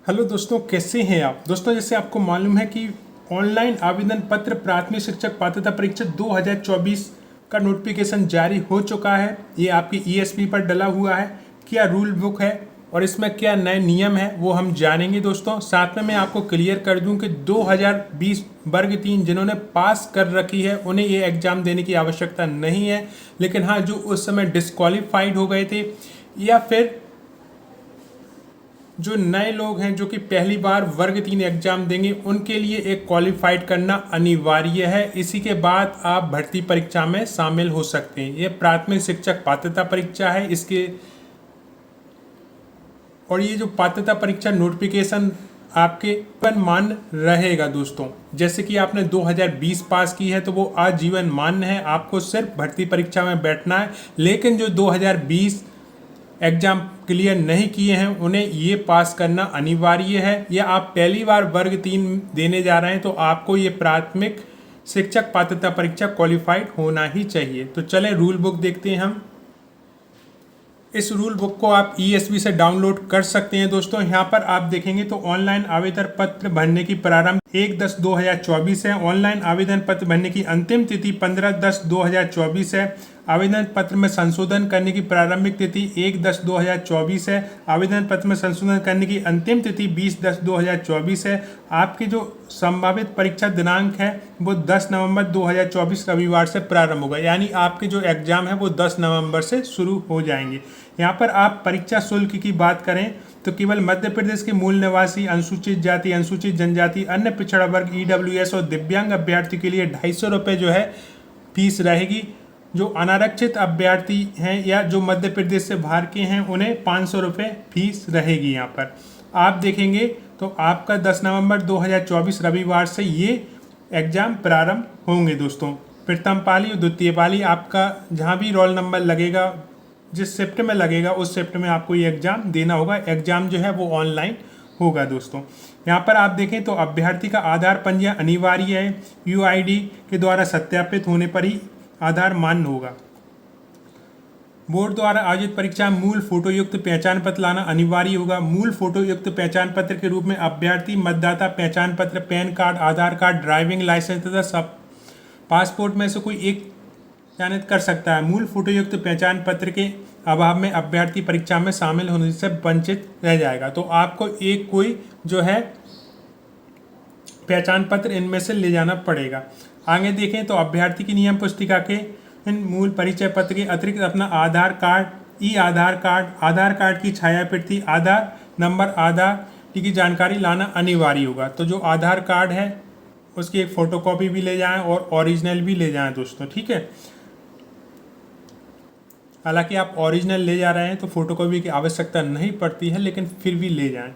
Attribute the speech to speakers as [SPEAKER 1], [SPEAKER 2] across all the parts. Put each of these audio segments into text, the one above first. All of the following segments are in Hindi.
[SPEAKER 1] हेलो दोस्तों, कैसे हैं आप दोस्तों। जैसे आपको मालूम है कि ऑनलाइन आवेदन पत्र प्राथमिक शिक्षक पात्रता परीक्षा 2024 का नोटिफिकेशन जारी हो चुका है। ये आपकी ईएसपी पर डला हुआ है। क्या रूल बुक है और इसमें क्या नए नियम है वो हम जानेंगे दोस्तों। साथ में मैं आपको क्लियर कर दूं कि 2020 वर्ग 3 जिन्होंने पास कर रखी है उन्हें ये एग्ज़ाम देने की आवश्यकता नहीं है। लेकिन हाँ, जो उस समय डिस्क्वालीफाइड हो गए थे या फिर जो नए लोग हैं जो कि पहली बार वर्ग 3 एग्जाम देंगे उनके लिए एक क्वालिफाइड करना अनिवार्य है। इसी के बाद आप भर्ती परीक्षा में शामिल हो सकते हैं। ये प्राथमिक शिक्षक पात्रता परीक्षा है इसके। और ये जो पात्रता परीक्षा नोटिफिकेशन आपके जीवन मान्य रहेगा दोस्तों। जैसे कि आपने 2020 पास की है तो वो आजीवन मान्य है, आपको सिर्फ भर्ती परीक्षा में बैठना है। लेकिन जो 2020 एग्जाम क्लियर नहीं किए हैं उन्हें ये पास करना अनिवार्य है। या आप पहली बार वर्ग 3 देने जा रहे हैं तो आपको ये प्राथमिक शिक्षक पात्रता परीक्षा क्वालिफाइड होना ही चाहिए। तो चलें रूल बुक देखते हैं हम। इस रूल बुक को आप ईएसबी से डाउनलोड कर सकते हैं दोस्तों। यहाँ पर आप देखेंगे तो ऑनलाइन आवेदन पत्र भरने की प्रारंभ 1/10/2024 है। ऑनलाइन आवेदन पत्र भरने की अंतिम तिथि 15/10/2024 है। आवेदन पत्र में संशोधन करने की प्रारंभिक तिथि 1/10/2024 है। आवेदन पत्र में संशोधन करने की अंतिम तिथि 20/10/2024 है। आपकी जो संभावित परीक्षा दिनांक है वो 10 नवंबर 2024 रविवार से प्रारंभ होगा। यानी आपके जो एग्जाम है वो 10 नवंबर से शुरू हो जाएंगे। यहाँ पर आप परीक्षा शुल्क की बात करें तो केवल मध्य प्रदेश के मूल निवासी, अनुसूचित जाति, अनुसूचित जनजाति, अन्य पिछड़ा वर्ग, ईडब्ल्यूएस और दिव्यांग अभ्यर्थी के लिए 250 रुपये जो है फीस रहेगी। जो अनारक्षित अभ्यर्थी हैं या जो मध्य प्रदेश से बाहर के हैं उन्हें 500 रुपये फीस रहेगी। यहाँ पर आप देखेंगे तो आपका 10 नवंबर 2024 रविवार से ये एग्ज़ाम प्रारंभ होंगे दोस्तों। प्रथम पाली और द्वितीय पाली आपका जहाँ भी रोल नंबर लगेगा, जिस शिफ्ट में लगेगा उस शिफ्ट में आपको ये एग्ज़ाम देना होगा। एग्ज़ाम जो है वो ऑनलाइन होगा दोस्तों। यहाँ पर आप देखें तो अभ्यर्थी का आधार पंजीयन अनिवार्य है। यूआईडी के द्वारा सत्यापित होने पर ही आधार मान्य होगा। बोर्ड द्वारा आयोजित परीक्षा में मूल फोटोयुक्त पहचान पत्र लाना अनिवार्य होगा। मूल फोटोयुक्त पहचान पत्र के रूप में अभ्यर्थी मतदाता पहचान पत्र, पैन कार्ड, आधार कार्ड, ड्राइविंग लाइसेंस तथा सब पासपोर्ट में से कोई एक चयनित कर सकता है। मूल फोटोयुक्त पहचान पत्र के अभाव में अभ्यर्थी परीक्षा में शामिल होने से वंचित रह जाएगा। तो आपको एक कोई जो है पहचान पत्र इनमें से ले जाना पड़ेगा। आगे देखें तो अभ्यर्थी की नियम पुस्तिका के मूल परिचय पत्र के अतिरिक्त अपना आधार कार्ड, ई आधार कार्ड, आधार कार्ड की छायाप्रति, आधार नंबर, आधार की जानकारी लाना अनिवार्य होगा। तो जो आधार कार्ड है उसकी एक फ़ोटोकॉपी भी ले जाएं और ओरिजिनल भी ले जाएं दोस्तों, ठीक है। हालांकि आप ओरिजिनल ले जा रहे हैं तो फोटोकॉपी की आवश्यकता नहीं पड़ती है, लेकिन फिर भी ले जाएं।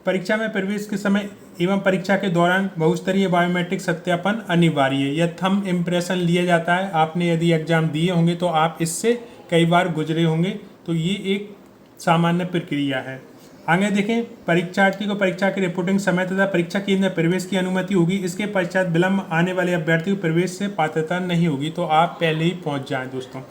[SPEAKER 1] परीक्षा में प्रवेश के समय एवं परीक्षा के दौरान बहुस्तरीय बायोमेट्रिक सत्यापन अनिवार्य है। यह थंब इम्प्रेशन लिया जाता है। आपने यदि एग्जाम दिए होंगे तो आप इससे कई बार गुजरे होंगे, तो ये एक सामान्य प्रक्रिया है। आगे देखें, परीक्षार्थी को परीक्षा के रिपोर्टिंग समय तथा परीक्षा केंद्र में प्रवेश की अनुमति होगी। इसके पश्चात विलंब आने वाले अभ्यर्थी को प्रवेश से पात्रता नहीं होगी, तो आप पहले ही पहुंच जाएं दोस्तों।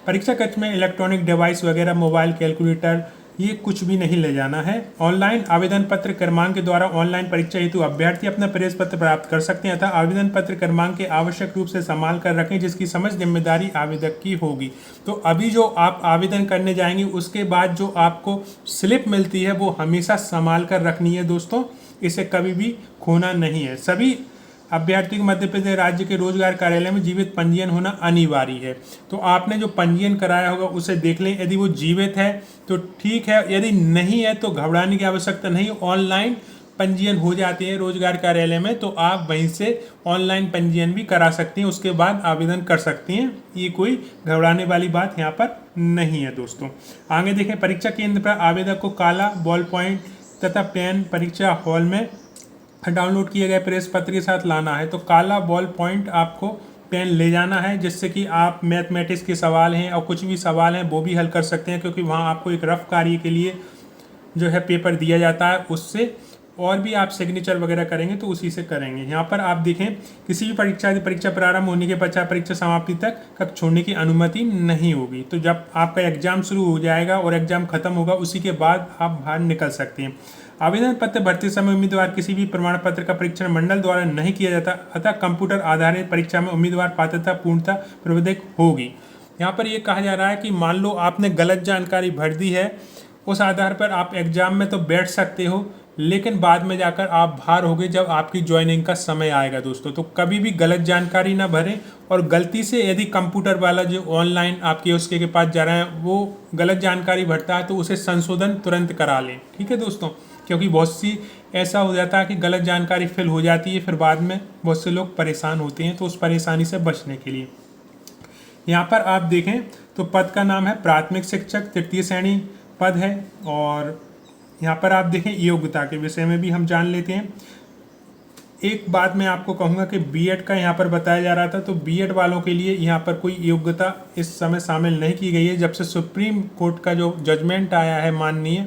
[SPEAKER 1] परीक्षा कक्ष में इलेक्ट्रॉनिक डिवाइस वगैरह, मोबाइल, कैलकुलेटर, ये कुछ भी नहीं ले जाना है। ऑनलाइन आवेदन पत्र क्रमांक के द्वारा ऑनलाइन परीक्षा हेतु अभ्यर्थी अपना प्रवेश पत्र प्राप्त कर सकते हैं अतः आवेदन पत्र क्रमांक के आवश्यक रूप से संभाल कर रखें, जिसकी समझ जिम्मेदारी आवेदक की होगी। तो अभी जो आप आवेदन करने जाएंगे उसके बाद जो आपको स्लिप मिलती है वो हमेशा संभाल कर रखनी है दोस्तों, इसे कभी भी खोना नहीं है। सभी अभ्यर्थी को मध्य प्रदेश राज्य के रोजगार कार्यालय में जीवित पंजीयन होना अनिवार्य है। तो आपने जो पंजीयन कराया होगा उसे देख लें, यदि वो जीवित है तो ठीक है, यदि नहीं है तो घबराने की आवश्यकता नहीं। ऑनलाइन पंजीयन हो जाती है रोजगार कार्यालय में, तो आप वहीं से ऑनलाइन पंजीयन भी करा सकती हैं, उसके बाद आवेदन कर सकती हैं। ये कोई घबराने वाली बात यहाँ पर नहीं है दोस्तों। आगे देखें, परीक्षा केंद्र पर आवेदक को काला बॉल पॉइंट तथा पेन परीक्षा हॉल में डाउनलोड किए गए प्रेस पत्र के साथ लाना है। तो काला बॉल पॉइंट आपको पेन ले जाना है, जिससे कि आप मैथमेटिक्स के सवाल हैं और कुछ भी सवाल हैं वो भी हल कर सकते हैं, क्योंकि वहाँ आपको एक रफ कार्य के लिए जो है पेपर दिया जाता है, उससे और भी आप सिग्नेचर वगैरह करेंगे तो उसी से करेंगे। यहाँ पर आप देखें किसी भी परीक्षा प्रारंभ होने के पश्चात परीक्षा समाप्ति तक कक्ष छोड़ने की अनुमति नहीं होगी। तो जब आपका एग्जाम शुरू हो जाएगा और एग्जाम खत्म होगा उसी के बाद आप बाहर निकल सकते हैं। आवेदन पत्र भरते समय उम्मीदवार किसी भी प्रमाण पत्र का परीक्षण मंडल द्वारा नहीं किया जाता, अतः कंप्यूटर आधारित परीक्षा में उम्मीदवार पात्रता पूर्णतः प्रवर्धित होगी। यहाँ पर ये कहा जा रहा है कि मान लो आपने गलत जानकारी भर दी है, उस आधार पर आप एग्जाम में तो बैठ सकते हो, लेकिन बाद में जाकर आप बाहर होगे जब आपकी ज्वाइनिंग का समय आएगा दोस्तों। तो कभी भी गलत जानकारी ना भरें, और गलती से यदि कंप्यूटर वाला जो ऑनलाइन आपके उसके पास जा रहा है वो गलत जानकारी भरता है तो उसे संशोधन तुरंत करा लें, ठीक है दोस्तों। क्योंकि बहुत सी ऐसा हो जाता है कि गलत जानकारी फिल हो जाती है, फिर बाद में बहुत से लोग परेशान होते हैं। तो उस परेशानी से बचने के लिए यहाँ पर आप देखें तो पद का नाम है प्राथमिक शिक्षक, तृतीय श्रेणी पद है। और यहाँ पर आप देखें योग्यता के विषय में भी हम जान लेते हैं। एक बात मैं आपको कहूँगा कि बीएड का यहाँ पर बताया जा रहा था, तो बीएड वालों के लिए यहाँ पर कोई योग्यता इस समय शामिल नहीं की गई है। जब से सुप्रीम कोर्ट का जो जजमेंट आया है माननीय,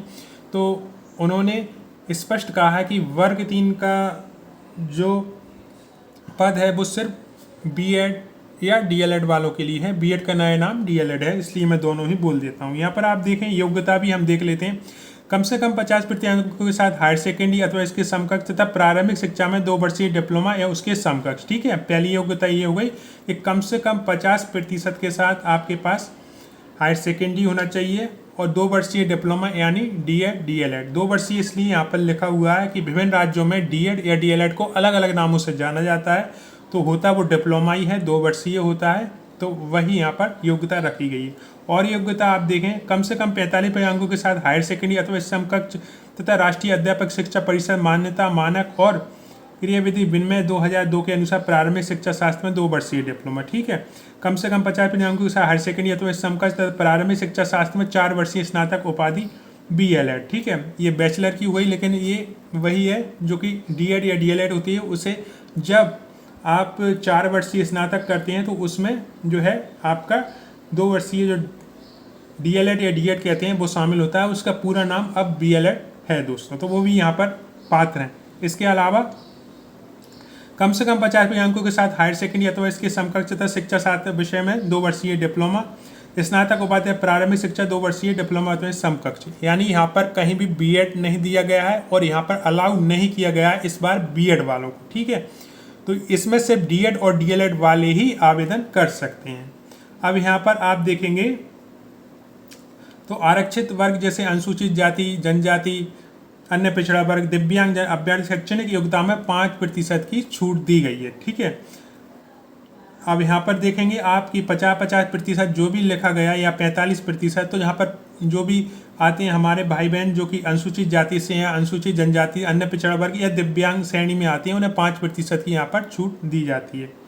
[SPEAKER 1] तो उन्होंने स्पष्ट कहा है कि वर्ग 3 का जो पद है वो सिर्फ बीएड या डीएलएड वालों के लिए है। बीएड का नया नाम डीएलएड है, इसलिए मैं दोनों ही बोल देता हूँ। यहाँ पर आप देखें योग्यता भी हम देख लेते हैं। कम से कम 50% अंकों के साथ हायर सेकेंडरी अथवा इसके समकक्ष तथा प्रारंभिक शिक्षा में 2 वर्षीय डिप्लोमा या उसके समकक्ष, ठीक है। पहली योग्यता ये हो गई कि कम से कम 50% के साथ आपके पास हायर सेकेंडरी होना चाहिए और 2 वर्षीय डिप्लोमा यानी डीएड डीएलएड। 2 वर्षीय इसलिए यहाँ पर लिखा हुआ है कि विभिन्न राज्यों में डीएड या डीएलएड को अलग अलग नामों से जाना जाता है, तो होता वो डिप्लोमा ही है, 2 वर्षीय होता है, तो वही यहाँ पर योग्यता रखी गई है। और योग्यता आप देखें कम से कम 45 अंकों के साथ हायर सेकेंडरी अथवा समकक्ष तथा राष्ट्रीय अध्यापक शिक्षा परिषद मान्यता मानक और क्रियाविधि विनिमय 2002 के अनुसार प्रारंभिक शिक्षा शास्त्र में 2 वर्षीय डिप्लोमा, ठीक है। कम से कम 50 अंकों के साथ हायर सेकेंडरी अथवा समकक्ष तथा प्रारंभिक शिक्षा शास्त्र में 4 वर्षीय स्नातक उपाधि बीएलएड, ठीक है। ये बैचलर की हुई, लेकिन ये वही है जो कि डीएड या डीएलएड होती है। उसे जब आप 4 वर्षीय स्नातक करते हैं तो उसमें जो है आपका 2 वर्षीय जो डीएलएड या डीएड कहते हैं वो शामिल होता है। उसका पूरा नाम अब बीएलएड है दोस्तों, तो वो भी यहाँ पर पात्र हैं। इसके अलावा कम से कम 50 अंकों के साथ हायर सेकेंडरी अथवा इसके समकक्ष तथा शिक्षा शास्त्र विषय में 2 वर्षीय डिप्लोमा, स्नातक उपाधि प्रारंभिक शिक्षा 2 वर्षीय डिप्लोमा अथवा समकक्ष। यानी यहाँ पर कहीं भी बीएड नहीं दिया गया है और यहाँ पर अलाउ नहीं किया गया है इस बार बीएड वालों को, ठीक है। तो इसमें सिर्फ डीएड और डीएलएड वाले ही आवेदन कर सकते हैं। अब यहाँ पर आप देखेंगे तो आरक्षित वर्ग जैसे अनुसूचित जाति, जनजाति, अन्य पिछड़ा वर्ग, दिव्यांग अभ्यर्थी शैक्षणिक योग्यता में 5% की छूट दी गई है, ठीक है। अब यहाँ पर देखेंगे आपकी 50% जो भी लिखा गया या 45%, तो यहाँ पर जो भी आते हैं हमारे भाई बहन जो कि अनुसूचित जाति से हैं, अनुसूचित जनजाति, अन्य पिछड़ा वर्ग या दिव्यांग श्रेणी में आते हैं, उन्हें 5% की यहाँ पर छूट दी जाती है।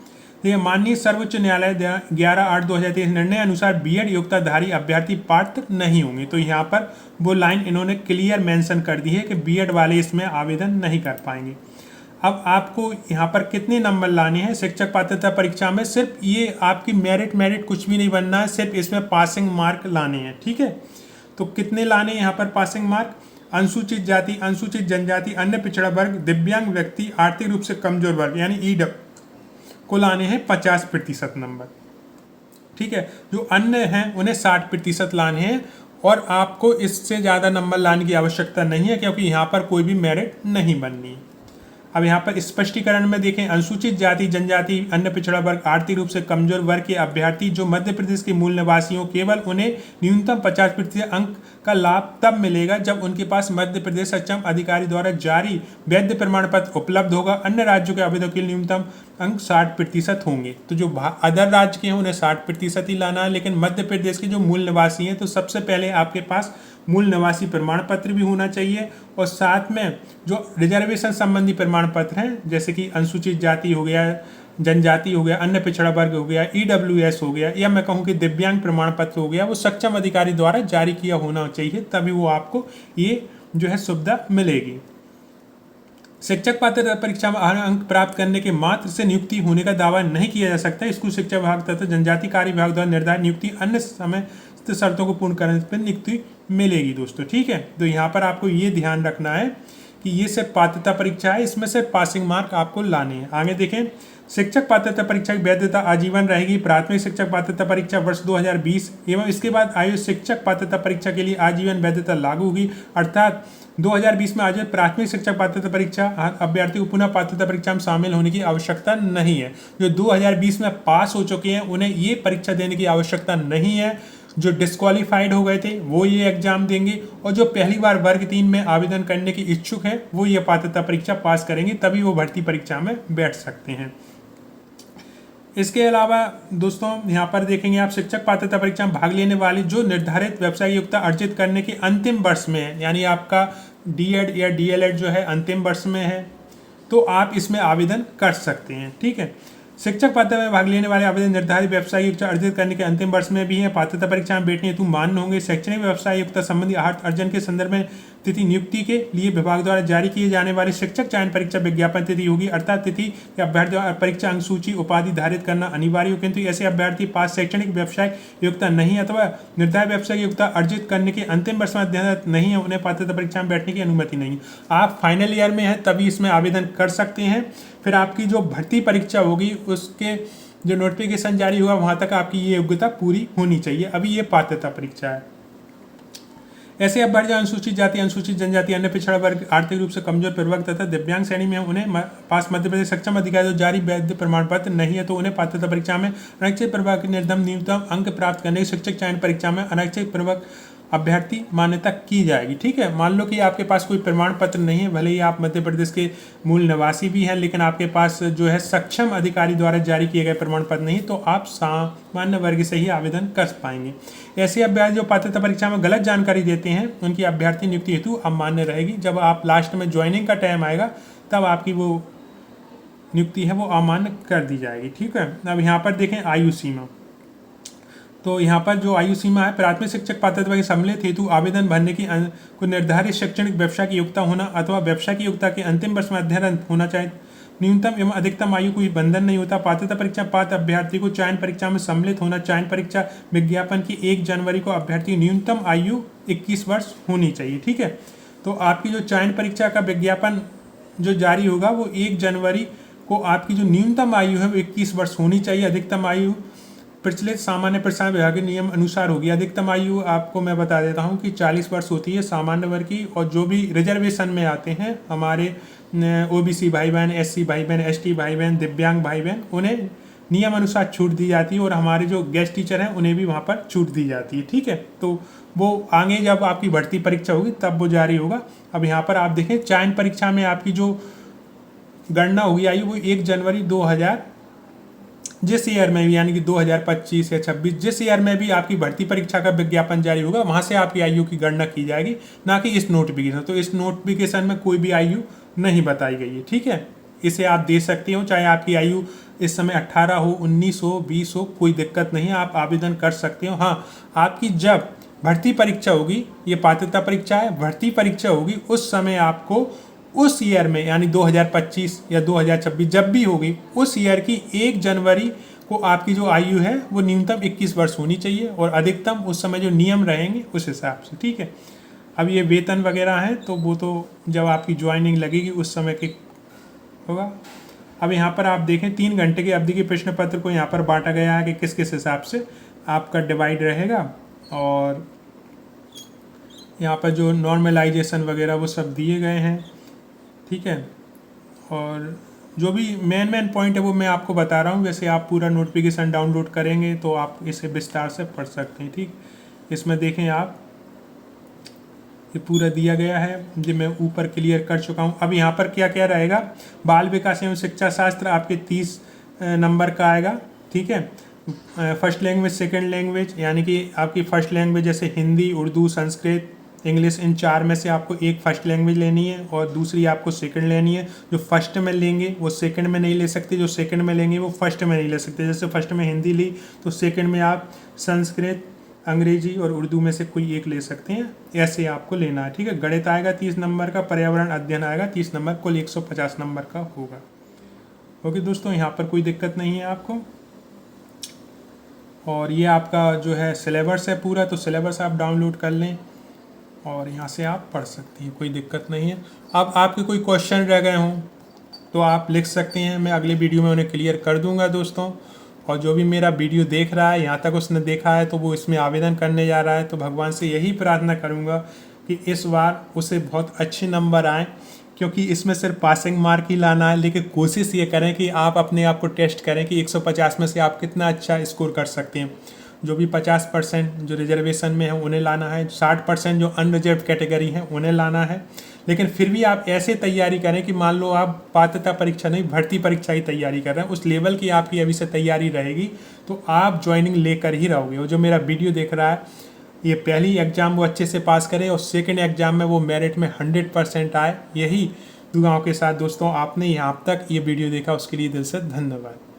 [SPEAKER 1] तो माननीय सर्वोच्च न्यायालय 11/8/2023 निर्णय अनुसार बीएड योग्यताधारी अभ्यर्थी पात्र नहीं होंगे। तो यहाँ पर वो लाइन इन्होंने क्लियर मेंशन कर दी है कि बीएड वाले इसमें आवेदन नहीं कर पाएंगे। अब आपको यहाँ पर कितने नंबर लाने हैं शिक्षक पात्रता परीक्षा में? सिर्फ ये आपकी मेरिट कुछ भी नहीं बनना है, सिर्फ इसमें पासिंग मार्क लाने हैं, ठीक है। तो कितने लाने हैं यहाँ पर पासिंग मार्क? अनुसूचित जाति, अनुसूचित जनजाति, अन्य पिछड़ा वर्ग, दिव्यांग व्यक्ति, आर्थिक रूप से कमजोर वर्ग यानी ईडब्ल्यू को लाने हैं 50% नंबर, ठीक है। जो अन्य हैं उन्हें 60% लाने हैं और आपको इससे ज़्यादा नंबर लाने की आवश्यकता नहीं है क्योंकि यहाँ पर कोई भी मेरिट नहीं बननी है। अब यहाँ पर स्पष्टीकरण में देखें, अनुसूचित जाति, जनजाति, अन्य पिछड़ा वर्ग, आर्थिक रूप से कमजोर वर्ग के अभ्यर्थी जो मध्य प्रदेश के मूल निवासियों, केवल उन्हें न्यूनतम 50% अंक का लाभ तब मिलेगा जब उनके पास मध्य प्रदेश सक्षम अधिकारी द्वारा जारी वैध प्रमाण पत्र उपलब्ध होगा। अन्य राज्यों के आवेदकों के न्यूनतम अंक 60% होंगे। तो जो अदर राज्य के हैं उन्हें 60% ही लाना है, लेकिन मध्य प्रदेश के जो मूल निवासी हैं तो सबसे पहले आपके पास मूल निवासी प्रमाण पत्र भी होना चाहिए और साथ में जो रिजर्वेशन संबंधी प्रमाण पत्र हैं जैसे कि अनुसूचित जाति हो गया, जनजाति हो गया, अन्य पिछड़ा वर्ग हो गया, ईडब्ल्यूएस हो गया, या मैं कहूँ कि दिव्यांग प्रमाण पत्र हो गया, वो सक्षम अधिकारी द्वारा जारी किया होना चाहिए, तभी वो आपको ये जो है सुविधा मिलेगी। शिक्षक पात्रता परीक्षा में अंक प्राप्त करने के मात्र से नियुक्ति होने का दावा नहीं किया जा सकता। स्कूल शिक्षा विभाग तथा जनजाति कार्य विभाग द्वारा निर्धारित नियुक्ति अन्य समय शर्तों को पूर्ण करने पर नियुक्ति मिलेगी दोस्तों, ठीक है। तो यहाँ पर आपको ये ध्यान रखना है कि ये सिर्फ पात्रता परीक्षा है, इसमें सिर्फ पासिंग मार्क आपको लाने हैं। आगे देखें, शिक्षक पात्रता परीक्षा की वैधता आजीवन रहेगी। प्राथमिक शिक्षक पात्रता परीक्षा वर्ष 2020 एवं इसके बाद आयोजित शिक्षक पात्रता परीक्षा के लिए आजीवन वैधता लागू होगी। अर्थात 2020 में आयोजित प्राथमिक शिक्षक पात्रता परीक्षा अभ्यर्थी को पुनः पात्रता परीक्षा में शामिल होने की आवश्यकता नहीं है। जो 2020 में पास हो चुके हैं उन्हें ये परीक्षा देने की आवश्यकता नहीं है। जो डिस्क्वालीफाइड हो गए थे वो ये एग्जाम देंगे, और जो पहली बार वर्ग 3 में आवेदन करने के इच्छुक हैं वो ये पात्रता परीक्षा पास करेंगे, तभी वो भर्ती परीक्षा में बैठ सकते हैं। इसके अलावा दोस्तों यहाँ पर देखेंगे आप, शिक्षक पात्रता परीक्षा में भाग लेने वाले जो निर्धारित व्यावसायिक योग्यता अर्जित करने के अंतिम वर्ष में है, यानी आपका डीएड या डीएलएड जो है अंतिम वर्ष में है, तो आप इसमें आवेदन कर सकते हैं। ठीक है, शिक्षक पात्रता में भाग लेने वाले आवेदन निर्धारित व्यावसायिक योग्यता अर्जित करने के अंतिम वर्ष में भी है। पात्रता परीक्षा में बैठने हेतु मान्य होंगे। शैक्षणिक व्यवसाय योग्यता संबंधी अर्थ अर्जन के संदर्भ में तिथि नियुक्ति के लिए विभाग द्वारा जारी किए जाने वाले शिक्षक चयन परीक्षा विज्ञापन तिथि होगी। अर्थात तिथि या अभ्यर्थी परीक्षा अंक सूची उपाधि धारित करना अनिवार्य हो, किंतु ऐसे अभ्यर्थी पास शैक्षणिक व्यवसाय योग्यता नहीं अथवा निर्धारित व्यवसायिक योग्यता अर्जित करने के अंतिम वर्ष में अध्ययनरत नहीं है, उन्हें पात्रता परीक्षा में बैठने की अनुमति नहीं। आप फाइनल ईयर में हैं तभी इसमें आवेदन कर सकते हैं। फिर आपकी जो भर्ती परीक्षा होगी उसके जो नोटिफिकेशन जारी होगा वहाँ तक आपकी ये योग्यता पूरी होनी चाहिए। अभी ये पात्रता परीक्षा है। ऐसे अभ्यर्थी अनुसूचित जाति, अनुसूचित जनजाति, अन्य पिछड़ा वर्ग, आर्थिक रूप से कमजोर प्रवर्ग तथा दिव्यांग श्रेणी में उन्हें पास मध्य प्रदेश सक्षम अधिकारी जो जारी वैध प्रमाण पत्र नहीं है, तो उन्हें पात्रता परीक्षा में अनैच्छिक प्रवर्ग के न्यूनतम अंक प्राप्त करने की शिक्षक चयन परीक्षा में अनैच्छिक प्रवर्ग अभ्यर्थी मान्यता की जाएगी। ठीक है, मान लो कि आपके पास कोई प्रमाण पत्र नहीं है, भले ही आप मध्य प्रदेश के मूल निवासी भी हैं, लेकिन आपके पास जो है सक्षम अधिकारी द्वारा जारी किए गए प्रमाण पत्र नहीं, तो आप सामान्य वर्ग से ही आवेदन कर पाएंगे। ऐसे अभ्यर्थी जो पात्रता परीक्षा में गलत जानकारी देते हैं उनकी अभ्यर्थी नियुक्ति हेतु अमान्य रहेगी। जब आप लास्ट में ज्वाइनिंग का टाइम आएगा तब आपकी वो नियुक्ति है वो अमान्य कर दी जाएगी। ठीक है, अब यहाँ पर देखें आयु सीमा। तो यहाँ पर जो आयु सीमा है, प्राथमिक शिक्षक पात्रता के सम्मिलित हेतु आवेदन भरने की को निर्धारित शैक्षणिक व्यवसाय की योग्यता होना अथवा व्यवसाय की योग्यता के अंतिम वर्ष में अध्ययन होना चाहिए। न्यूनतम एवं अधिकतम आयु कोई बंधन नहीं होता। पात्रता परीक्षा पात्र अभ्यर्थी को चयन परीक्षा में सम्मिलित होना। चयन परीक्षा विज्ञापन की 1 जनवरी को अभ्यर्थी की न्यूनतम आयु 21 वर्ष होनी चाहिए। ठीक है, तो आपकी जो चयन परीक्षा का विज्ञापन जो जारी होगा वो 1 जनवरी को आपकी जो न्यूनतम आयु है वो 21 वर्ष होनी चाहिए। अधिकतम आयु प्रचलित सामान्य प्रसारण विभाग के नियम अनुसार होगी। अधिकतम आयु आपको मैं बता देता हूँ कि 40 वर्ष होती है सामान्य वर्ग की, और जो भी रिजर्वेशन में आते हैं हमारे ओबीसी भाई बहन, एससी भाई बहन, एसटी भाई बहन, दिव्यांग भाई बहन, उन्हें नियम अनुसार छूट दी जाती है, और हमारे जो गेस्ट टीचर हैं उन्हें भी वहाँ पर छूट दी जाती है। ठीक है, तो वो आगे जब आपकी भर्ती परीक्षा होगी तब वो जारी होगा। अब यहाँ पर आप देखें, चयन परीक्षा में आपकी जो गणना होगी आयु वो 1 जनवरी 2000 जिस ईयर में भी, यानी कि 2025 या 26 जिस ईयर में भी आपकी भर्ती परीक्षा का विज्ञापन जारी होगा वहाँ से आपकी आयु की गणना की जाएगी, ना कि इस नोटिफिकेशन। तो इस नोटिफिकेशन में कोई भी आयु नहीं बताई गई है। ठीक है, इसे आप दे सकते हो, चाहे आपकी आयु इस समय 18 हो, 19 हो, 20 हो, कोई दिक्कत नहीं है, आप आवेदन कर सकते हो। हाँ, आपकी जब भर्ती परीक्षा होगी, ये पात्रता परीक्षा है, भर्ती परीक्षा होगी उस समय आपको उस ईयर में, यानी 2025 या 2026 जब भी होगी, उस ईयर की 1 जनवरी को आपकी जो आयु है वो न्यूनतम 21 वर्ष होनी चाहिए, और अधिकतम उस समय जो नियम रहेंगे उस हिसाब से। ठीक है, अब ये वेतन वगैरह है तो वो तो जब आपकी ज्वाइनिंग लगेगी उस समय के होगा। अब यहाँ पर आप देखें 3 घंटे की अवधि के प्रश्न पत्र को यहाँ पर बांटा गया है कि किस किस हिसाब से आपका डिवाइड रहेगा, और यहाँ पर जो नॉर्मलाइजेशन वगैरह वो सब दिए गए हैं। ठीक है, और जो भी मेन पॉइंट है वो मैं आपको बता रहा हूँ। वैसे आप पूरा नोटिफिकेशन डाउनलोड करेंगे तो आप इसे विस्तार से पढ़ सकते हैं। ठीक, इसमें देखें आप, ये पूरा दिया गया है जो मैं ऊपर क्लियर कर चुका हूँ। अब यहाँ पर क्या क्या रहेगा, बाल विकास एवं शिक्षा शास्त्र आपके 30 नंबर का आएगा। ठीक है, फर्स्ट लैंग्वेज, सेकंड लैंग्वेज, यानी कि आपकी फर्स्ट लैंग्वेज जैसे हिंदी, उर्दू, संस्कृत, इंग्लिश, इन 4 में से आपको एक फर्स्ट लैंग्वेज लेनी है और दूसरी आपको सेकंड लेनी है। जो फर्स्ट में लेंगे वो सेकंड में नहीं ले सकते, जो सेकंड में लेंगे वो फर्स्ट में नहीं ले सकते। जैसे फर्स्ट में हिंदी ली तो सेकंड में आप संस्कृत, अंग्रेजी और उर्दू में से कोई एक ले सकते हैं, ऐसे आपको लेना है। ठीक है, गणित आएगा 30 नंबर का, पर्यावरण अध्ययन आएगा 30 नंबर, कुल 150 नंबर का होगा। ओके दोस्तों, यहाँ पर कोई दिक्कत नहीं है आपको। और ये आपका जो है सिलेबस है पूरा, तो सिलेबस आप डाउनलोड कर लें। और यहाँ से आप पढ़ सकती हैं, कोई दिक्कत नहीं है। अब आपके कोई क्वेश्चन रह गए हों तो आप लिख सकते हैं, मैं अगले वीडियो में उन्हें क्लियर कर दूंगा दोस्तों। और जो भी मेरा वीडियो देख रहा है, यहाँ तक उसने देखा है, तो वो इसमें आवेदन करने जा रहा है, तो भगवान से यही प्रार्थना करूँगा कि इस बार उसे बहुत अच्छे नंबर आएँ, क्योंकि इसमें सिर्फ पासिंग मार्क ही लाना है। लेकिन कोशिश ये करें कि आप अपने आप को टेस्ट करें कि 150 में से आप कितना अच्छा स्कोर कर सकते हैं। जो भी 50% जो रिजर्वेशन में है उन्हें लाना है, 60% जो अनरिजर्व कैटेगरी है उन्हें लाना है। लेकिन फिर भी आप ऐसे तैयारी करें कि मान लो आप पात्रता परीक्षा नहीं, भर्ती परीक्षा की तैयारी कर रहे हैं, उस लेवल की आपकी अभी से तैयारी रहेगी तो आप ज्वाइनिंग लेकर ही रहोगे। और जो मेरा वीडियो देख रहा है, ये पहली एग्ज़ाम वो अच्छे से पास करे और सेकंड एग्ज़ाम में वो मेरिट में 100% आए, यही दुआओं के साथ दोस्तों आपने यहाँ तक ये वीडियो देखा उसके लिए दिल से धन्यवाद।